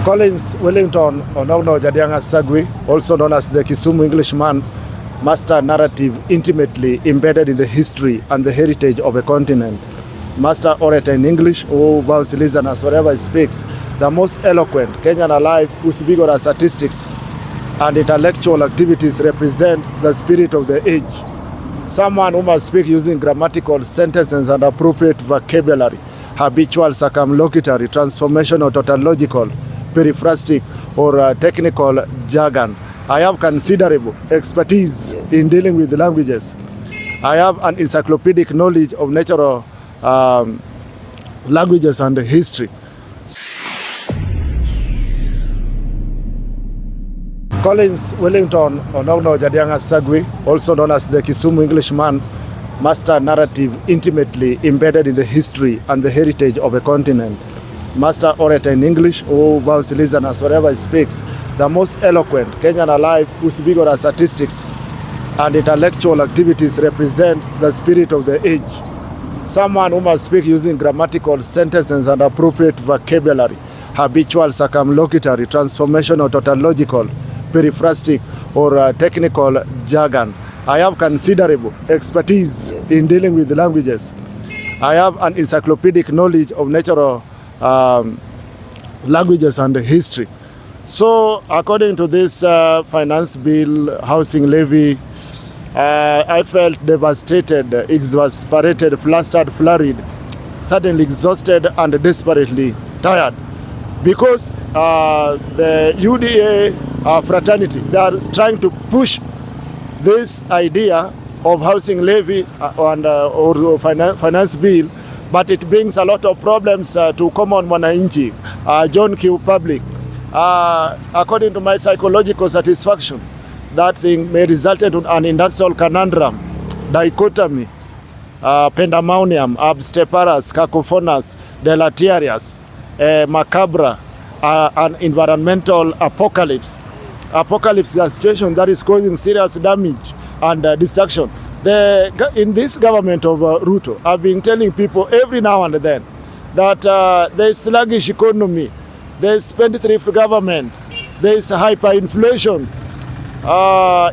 Collins Wellington Onogno Jadianga Sagwi, also known as the Kisumu English man, master narrative intimately embedded in the history and the heritage of a continent. Master orator in English who vows listeners wherever he speaks. The most eloquent Kenyan alive whose vigorous statistics and intellectual activities represent the spirit of the age. Someone who must speak using grammatical sentences and appropriate vocabulary, habitual, circumlocutory, transformational, tautological, periphrastic, or technical jargon. I have considerable expertise in dealing with languages. I have an encyclopedic knowledge of natural languages and history. Collins Wellington Onogno Jadianga Sagwi, also known as the Kisumu English man, master narrative intimately embedded in the history and the heritage of a continent. Master orator in English who vows listeners wherever he speaks. The most eloquent Kenyan alive whose vigorous statistics and intellectual activities represent the spirit of the age. Someone who must speak using grammatical sentences and appropriate vocabulary, habitual, circumlocutory, transformational, tautological, periphrastic, or technical jargon. I have considerable expertise in dealing with languages. I have an encyclopedic knowledge of natural languages and history. So according to this finance bill, housing levy, I felt devastated, exasperated, flustered, flurried, suddenly exhausted and desperately tired because the UDA fraternity, they are trying to push this idea of housing levy or finance bill, but it brings a lot of problems to common mwananchi, John Q. public. According to my psychological satisfaction, that thing may result in an industrial conundrum, dichotomy, pandemonium, obstreperous, cacophonous, deleterious, macabre, an environmental apocalypse. Apocalypse is a situation that is causing serious damage and destruction. In this government of Ruto, I've been telling people every now and then that there is sluggish economy, there is spendthrift government, there is hyperinflation.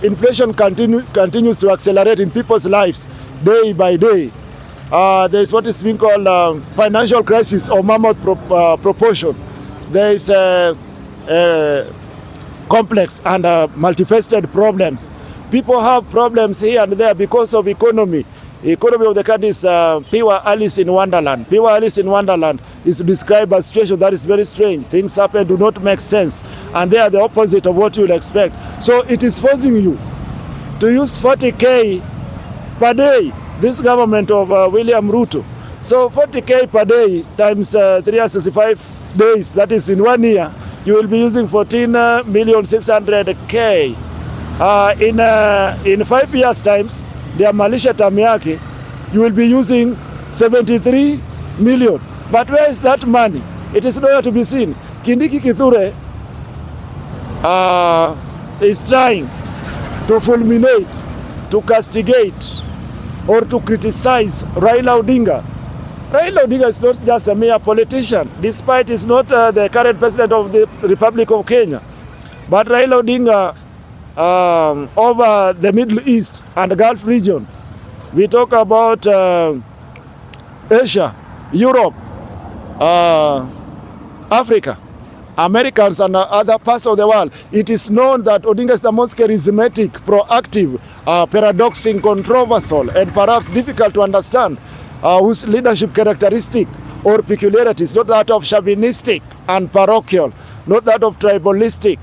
Inflation continues to accelerate in people's lives day by day. There is what is being called financial crisis or mammoth proportion. There is complex and multifaceted problems. People have problems here and there because of economy. The economy of the country is pure Alice in Wonderland. Pure Alice in Wonderland is described as a situation that is very strange. Things happen, do not make sense, and they are the opposite of what you will expect. So it is forcing you to use 40K per day, this government of William Ruto. So 40K per day times 365 days, that is in 1 year, you will be using 14,600,000. In 5 years times, their militia term yake, you will be using 73 million. But where is that money? It is nowhere to be seen. Kindiki is trying to fulminate, to castigate, or to criticize Raila Odinga. Raila Odinga is not just a mere politician, despite he's not the current president of the Republic of Kenya. But Raila Odinga, over the Middle East and the Gulf region, we talk about Asia, Europe, Africa, Americans and other parts of the world. It is known that Odinga is the most charismatic, proactive, paradoxing, controversial, and perhaps difficult to understand, whose leadership characteristic or peculiarity is not that of chauvinistic and parochial, not that of tribalistic,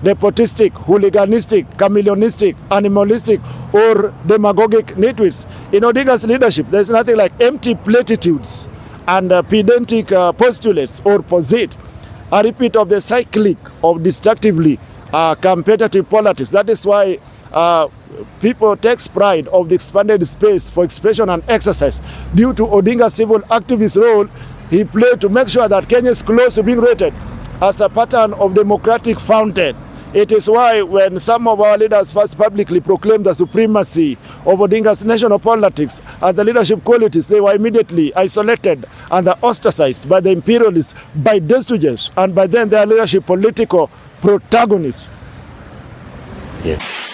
nepotistic, hooliganistic, chameleonistic, animalistic, or demagogic nitwits. In Odinga's leadership, there is nothing like empty platitudes and pedantic postulates or posit, a repeat of the cyclic of destructively competitive politics. That is why people take pride of the expanded space for expression and exercise. Due to Odinga's civil activist role, he played to make sure that Kenya is close to being rated as a pattern of democratic fountain It is why when some of our leaders first publicly proclaimed the supremacy of Odinga's national politics and the leadership qualities, they were immediately isolated and ostracized by the imperialists, by the students, and by then their leadership political protagonists. Yes.